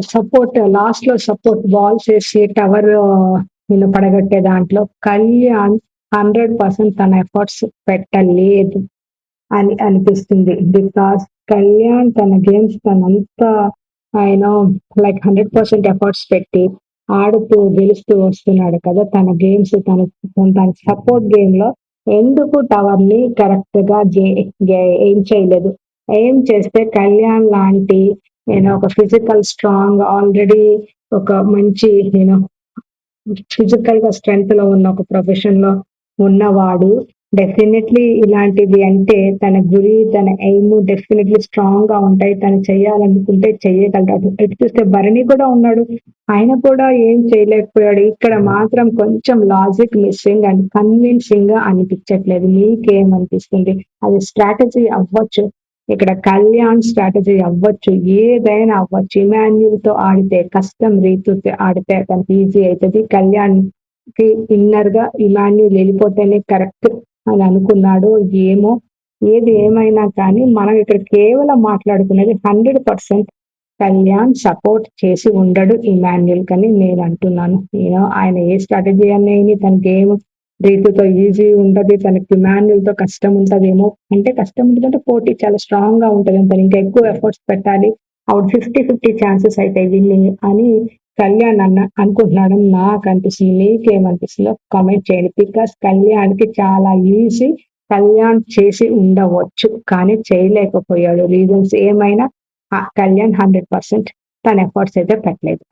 Support లాస్ట్‌లో support balls ఏసి tower పడగొట్టే దాంట్లో కళ్యాణ్ 100% తన ఎఫర్ట్స్ పెట్టలేదు అని అనిపిస్తుంది. బికాస్ కళ్యాణ్ తన గేమ్స్ తనంతా ఆయన లైక్ 100% ఎఫర్ట్స్ పెట్టి ఆడుతూ, గెలుస్తూ వస్తున్నాడు కదా! తన గేమ్స్ తన సపోర్ట్ గేమ్‌లో ఎందుకు టవర్‌ని కరెక్ట్‌గా ఎయిమ్ చేయలేదు. ఎయిమ్ చేస్తే కళ్యాణ్ లాంటి ఒక ఫిజికల్ స్ట్రాంగ్ ఆల్రెడీ ఒక మంచి ఫిజికల్‌గా స్ట్రెంగ్త్‌లో ఉన్న ఒక ప్రొఫెషన్‌లో ఉన్నవాడు డెఫినెట్లీ ఇలాంటివి అంటే తన గురి, తన ఎయిమ్ డెఫినెట్లీ స్ట్రాంగ్‌గా ఉంటాయి. తను చేయాలనుకుంటే చేయగలడు. ఇటు చూస్తే భరణి కూడా ఉన్నాడు. ఆయన కూడా ఏం చేయలేకపోయాడు. ఇక్కడ మాత్రం కొంచెం లాజిక్ మిస్సింగ్ అండ్ కన్విన్సింగ్‌గా అనిపించట్లేదు. మీకేమనిపిస్తుంది? అది స్ట్రాటజీ అవ్వచ్చు. ఇక్కడ కళ్యాణ్ స్ట్రాటజీ అవ్వచ్చు. ఏదైనా అవ్వచ్చు. ఇమాన్యుల్‌తో ఆడితే కష్టం. రీతుతో ఆడితే తనకి ఈజీ అయితది. కళ్యాణ్‌కి ఇన్నర్‌గా ఇమాన్యుల్ ఎళ్ళిపోతేనే కరెక్ట్ అని అనుకున్నాడో ఏమో! ఏది ఏమైనా కానీ మనం ఇక్కడ కేవలం మాట్లాడుకునేది 100% కళ్యాణ్ సపోర్ట్ చేసి ఉండడు ఇమాన్యుల్‌కని నేనంటున్నాను. ఆయన ఏ స్ట్రాటజీ అనేది తన గేమ్ రీతుతో ఈజీ ఉంటది. తనకి ఇమాన్యుల్‌తో కష్టం ఉంటదేమో. అంటే కష్టం ఉంటదంటే పోటీ చాలా స్ట్రాంగ్‌గా ఉంటది. తను ఇంకా ఎక్కువ ఎఫర్ట్స్ పెట్టాలి. అప్పుడు 50-50 ఛాన్సెస్ అయితాయి విన్నింగ్ అని కళ్యాణ్ అనుకుంటున్నాడని నాకనిపిస్తుంది. మీకేమనిపిస్తుందో కామెంట్ చేయండి. బికాస్ కళ్యాణ్‌కి చాలా ఈజీ. కళ్యాణ్ చేసి ఉండవచ్చు. కానీ చేయలేకపోయాడు. రీజన్స్ ఏమైనా కళ్యాణ్ 100% తన ఎఫర్ట్స్ అయితే పెట్టలేదు.